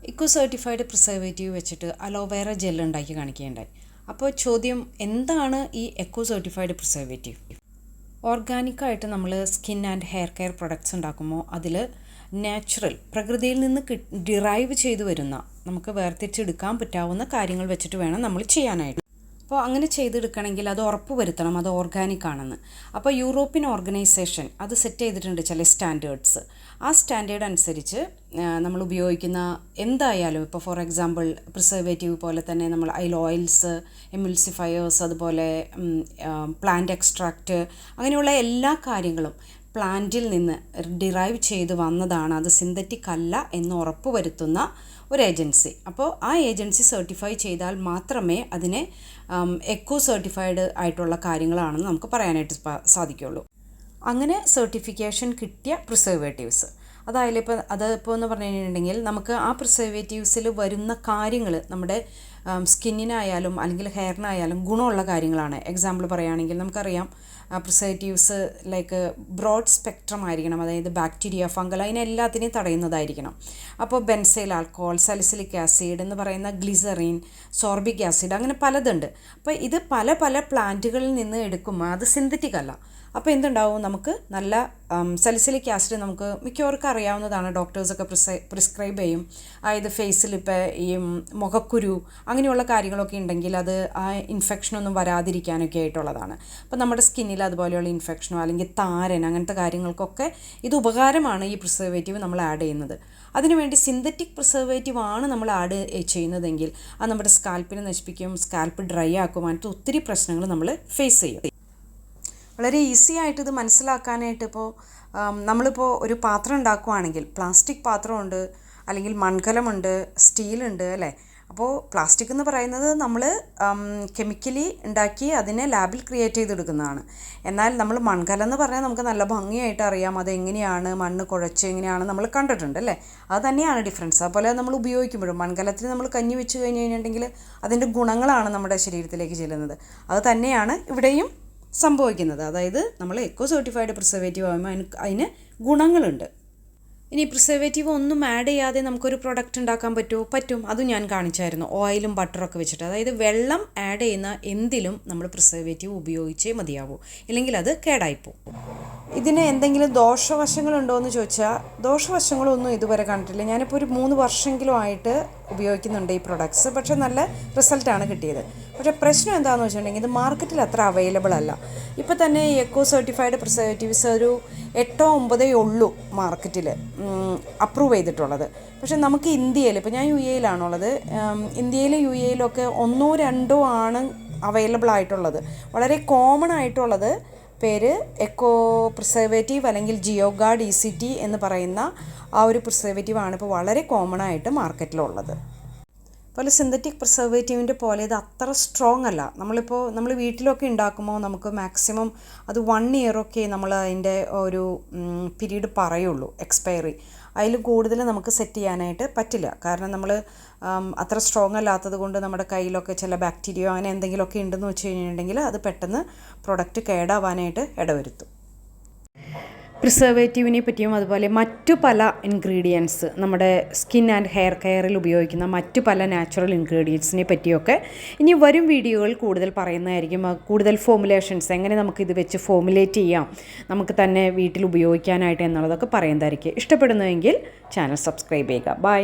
Eco certified preservative വെച്ചിട്ട് aloe vera gel ഉണ്ടാക്കി കാണിക്കുകയുണ്ടായി. അപ്പോൾ ചോദ്യം, എന്താണ് ഈ എക്കോ സർട്ടിഫൈഡ് പ്രിസർവേറ്റീവ്? ഓർഗാനിക്കായിട്ട് നമ്മൾ skin and hair care products ഉണ്ടാക്കുമ്പോൾ അതിൽ നാച്ചുറൽ, പ്രകൃതിയിൽ നിന്ന് ഡിറൈവ് ചെയ്തു വരുന്ന, നമുക്ക് വേർതിരിച്ചെടുക്കാൻ പറ്റാവുന്ന കാര്യങ്ങൾ വെച്ചിട്ട് വേണം നമ്മൾ ചെയ്യാനായിട്ട്. അപ്പോൾ അങ്ങനെ ചെയ്തെടുക്കണമെങ്കിൽ അത് ഉറപ്പ് വരുത്തണം അത് ഓർഗാനിക് ആണെന്ന്. അപ്പോൾ യൂറോപ്യൻ ഓർഗനൈസേഷൻ അത് സെറ്റ് ചെയ്തിട്ടുണ്ട് ചില സ്റ്റാൻഡേർഡ്സ്. ആ സ്റ്റാൻഡേർഡ് അനുസരിച്ച് നമ്മൾ ഉപയോഗിക്കുന്ന എന്തായാലും, ഇപ്പോൾ ഫോർ എക്സാമ്പിൾ പ്രിസർവേറ്റീവ് പോലെ തന്നെ നമ്മൾ ഓയിൽസ്, എമിൾസിഫയേഴ്സ്, അതുപോലെ പ്ലാന്റ് എക്സ്ട്രാക്റ്റ്, അങ്ങനെയുള്ള എല്ലാ കാര്യങ്ങളും പ്ലാന്റിൽ നിന്ന് ഡിറൈവ് ചെയ്ത് വന്നതാണ്, അത് സിന്തറ്റിക് അല്ല എന്ന് ഉറപ്പ് വരുത്തുന്ന ഒരു ഏജൻസി. അപ്പോൾ ആ ഏജൻസി സർട്ടിഫൈ ചെയ്താൽ മാത്രമേ അതിനെ എക്കോ സർട്ടിഫൈഡ് ആയിട്ടുള്ള കാര്യങ്ങളാണെന്ന് നമുക്ക് പറയാനായിട്ട് സാധിക്കുകയുള്ളൂ. അങ്ങനെ സർട്ടിഫിക്കേഷൻ കിട്ടിയ പ്രിസർവേറ്റീവ്സ്, അതായത് അതിപ്പോൾ എന്ന് പറഞ്ഞു കഴിഞ്ഞിട്ടുണ്ടെങ്കിൽ നമുക്ക് ആ പ്രിസർവേറ്റീവ്സിൽ വരുന്ന കാര്യങ്ങൾ നമ്മുടെ സ്കിന്നിനായാലും അല്ലെങ്കിൽ ഹെയറിനായാലും ഗുണമുള്ള കാര്യങ്ങളാണ്. എക്സാമ്പിൾ പറയുകയാണെങ്കിൽ നമുക്കറിയാം പ്രിസർവേറ്റീവ്സ് ലൈക്ക് ബ്രോഡ് സ്പെക്ട്രം ആയിരിക്കണം, അതായത് ബാക്ടീരിയ, ഫംഗൽ, അതിനെല്ലാത്തിനെയും തടയുന്നതായിരിക്കണം. അപ്പോൾ ബെൻസൈൽ ആൽക്കഹോൾ, സാലിസിലിക് ആസിഡ് എന്ന് പറയുന്ന ഗ്ലിസറിൻ, സോർബിക് ആസിഡ്, അങ്ങനെ പലതുണ്ട്. അപ്പോൾ ഇത് പല പല പ്ലാന്റുകളിൽ നിന്ന് എടുക്കുമ്പോൾ അത് സിന്തറ്റിക് അല്ല. അപ്പോൾ എന്തുണ്ടാവും, നമുക്ക് നല്ല സാലിസിലിക് ആസിഡ് നമുക്ക് മിക്കവർക്കും അറിയാവുന്നതാണ്, ഡോക്ടേഴ്സൊക്കെ പ്രിസ്ക്രൈബ് ചെയ്യും. അതായത് ഫേസിൽ ഇപ്പോൾ ഈ മുഖക്കുരു അങ്ങനെയുള്ള കാര്യങ്ങളൊക്കെ ഉണ്ടെങ്കിൽ അത് ആ ഇൻഫെക്ഷനൊന്നും വരാതിരിക്കാനൊക്കെ ആയിട്ടുള്ളതാണ്. അപ്പോൾ നമ്മുടെ സ്കിന്നിൽ അതുപോലെയുള്ള ഇൻഫെക്ഷനോ അല്ലെങ്കിൽ താരൻ, അങ്ങനത്തെ കാര്യങ്ങൾക്കൊക്കെ ഇത് ഉപകാരമാണ് ഈ പ്രിസർവേറ്റീവ് നമ്മൾ ആഡ് ചെയ്യുന്നത്. അതിനുവേണ്ടി സിന്തറ്റിക് പ്രിസർവേറ്റീവ് ആണ് നമ്മൾ ആഡ് ചെയ്യുന്നതെങ്കിൽ അത് നമ്മുടെ സ്കാൽപ്പിനെ നശിപ്പിക്കും, സ്കാൽപ്പ് ഡ്രൈ ആക്കും, അങ്ങനത്തെ ഒത്തിരി പ്രശ്നങ്ങൾ നമ്മൾ ഫേസ് ചെയ്യും. വളരെ ഈസി ആയിട്ട് ഇത് മനസ്സിലാക്കാനായിട്ട് നമ്മളിപ്പോൾ ഒരു പാത്രം ഉണ്ടാക്കുകയാണെങ്കിൽ പ്ലാസ്റ്റിക് പാത്രമുണ്ട്, അല്ലെങ്കിൽ മൺകലമുണ്ട്, സ്റ്റീലുണ്ട്, അല്ലേ? അപ്പോൾ പ്ലാസ്റ്റിക് എന്ന് പറയുന്നത് നമ്മൾ കെമിക്കലി ഉണ്ടാക്കി അതിനെ ലാബിൽ ക്രിയേറ്റ് ചെയ്തെടുക്കുന്നതാണ്. എന്നാൽ നമ്മൾ മൺകലം എന്ന് പറഞ്ഞാൽ നമുക്ക് നല്ല ഭംഗിയായിട്ട് അറിയാം അതെങ്ങനെയാണ് മണ്ണ് കുഴച്ച് എങ്ങനെയാണ് നമ്മൾ കണ്ടിട്ടുണ്ട്, അല്ലേ? അത് തന്നെയാണ് ഡിഫറൻസ്. അതുപോലെ നമ്മൾ ഉപയോഗിക്കുമ്പോഴും മൺകലത്തിൽ നമ്മൾ കഞ്ഞി വെച്ച് കഴിഞ്ഞ് കഴിഞ്ഞിട്ടുണ്ടെങ്കിൽ അതിൻ്റെ ഗുണങ്ങളാണ് നമ്മുടെ ശരീരത്തിലേക്ക് ചെല്ലുന്നത്. അത് തന്നെയാണ് ഇവിടെയും സംഭവിക്കുന്നത്. അതായത് നമ്മൾ എക്കോ സർട്ടിഫൈഡ് പ്രിസർവേറ്റീവ് ആകുമ്പോൾ അതിന് ഗുണങ്ങളുണ്ട്. ഇനി പ്രിസർവേറ്റീവ് ഒന്നും ആഡ് ചെയ്യാതെ നമുക്കൊരു പ്രൊഡക്റ്റ് ഉണ്ടാക്കാൻ പറ്റുമോ? പറ്റും. അതും ഞാൻ കാണിച്ചായിരുന്നു, ഓയിലും ബട്ടറൊക്കെ വെച്ചിട്ട്. അതായത് വെള്ളം ആഡ് ചെയ്യുന്ന എന്തിലും നമ്മൾ പ്രിസർവേറ്റീവ് ഉപയോഗിച്ചേ മതിയാവൂ, ഇല്ലെങ്കിൽ അത് കേടായിപ്പോവും. ഇതിന് എന്തെങ്കിലും ദോഷവശങ്ങളുണ്ടോ എന്ന് ചോദിച്ചാൽ ദോഷവശങ്ങളൊന്നും ഇതുവരെ കണ്ടിട്ടില്ല. ഞാനിപ്പോൾ ഒരു 3 വർഷമെങ്കിലും ആയിട്ട് ഉപയോഗിക്കുന്നുണ്ട് ഈ പ്രൊഡക്ട്സ്. പക്ഷേ നല്ല റിസൾട്ടാണ് കിട്ടിയത്. പക്ഷേ പ്രശ്നം എന്താണെന്ന് വെച്ചിട്ടുണ്ടെങ്കിൽ ഇത് മാർക്കറ്റിൽ അത്ര അവൈലബിൾ അല്ല. ഇപ്പോൾ തന്നെ എക്കോ സർട്ടിഫൈഡ് പ്രിസർവേറ്റീവ്സ് ഒരു 8-9 ഉള്ളൂ മാർക്കറ്റിൽ അപ്രൂവ് ചെയ്തിട്ടുള്ളത്. പക്ഷേ നമുക്ക് ഇന്ത്യയിൽ, ഇപ്പോൾ ഞാൻ UAE-ലാണുള്ളത്, ഇന്ത്യയിലും UAE-ലൊക്കെ 1-2 ആണ് അവൈലബിൾ ആയിട്ടുള്ളത്. വളരെ കോമൺ ആയിട്ടുള്ളത് പേര് എക്കോ പ്രിസർവേറ്റീവ് അല്ലെങ്കിൽ ജിയോഗാർഡ് ECT എന്ന് പറയുന്ന ആ ഒരു പ്രിസർവേറ്റീവാണ് ഇപ്പോൾ വളരെ കോമൺ ആയിട്ട് മാർക്കറ്റിലുള്ളത്. അതുപോലെ സിന്തറ്റിക് പ്രിസർവേറ്റീവിൻ്റെ പോലെ ഇത് അത്ര സ്ട്രോങ് അല്ല. നമ്മൾ വീട്ടിലൊക്കെ ഉണ്ടാക്കുമ്പോൾ നമുക്ക് മാക്സിമം അത് 1 ഇയറൊക്കെ നമ്മൾ അതിൻ്റെ ഒരു പീരീഡ് പറയുള്ളൂ, എക്സ്പയറി. അതിൽ കൂടുതൽ നമുക്ക് സെറ്റ് ചെയ്യാനായിട്ട് പറ്റില്ല. കാരണം നമ്മൾ അത്ര സ്ട്രോങ് അല്ലാത്തത് കൊണ്ട് നമ്മുടെ കയ്യിലൊക്കെ ചില ബാക്ടീരിയ അങ്ങനെ എന്തെങ്കിലുമൊക്കെ ഉണ്ടെന്ന് വെച്ച് കഴിഞ്ഞിട്ടുണ്ടെങ്കിൽ അത് പെട്ടെന്ന് പ്രൊഡക്റ്റ് കേടാവാനായിട്ട് ഇടവരുത്തും. പ്രിസർവേറ്റീവിനെ പറ്റിയും അതുപോലെ മറ്റു പല ഇൻഗ്രീഡിയൻസ്, നമ്മുടെ സ്കിൻ ആൻഡ് ഹെയർ കെയറിൽ ഉപയോഗിക്കുന്ന മറ്റു പല നാച്ചുറൽ ഇൻഗ്രീഡിയൻസിനെ പറ്റിയൊക്കെ ഇനി വരും വീഡിയോകൾ കൂടുതൽ പറയുന്നതായിരിക്കും. കൂടുതൽ ഫോമുലേഷൻസ്, എങ്ങനെ നമുക്കിത് വെച്ച് ഫോമുലേറ്റ് ചെയ്യാം, നമുക്ക് തന്നെ വീട്ടിൽ ഉപയോഗിക്കാനായിട്ട് എന്നുള്ളതൊക്കെ പറയുന്നതായിരിക്കും. ഇഷ്ടപ്പെടുന്നതെങ്കിൽ ചാനൽ സബ്സ്ക്രൈബ് ചെയ്യുക. ബൈ.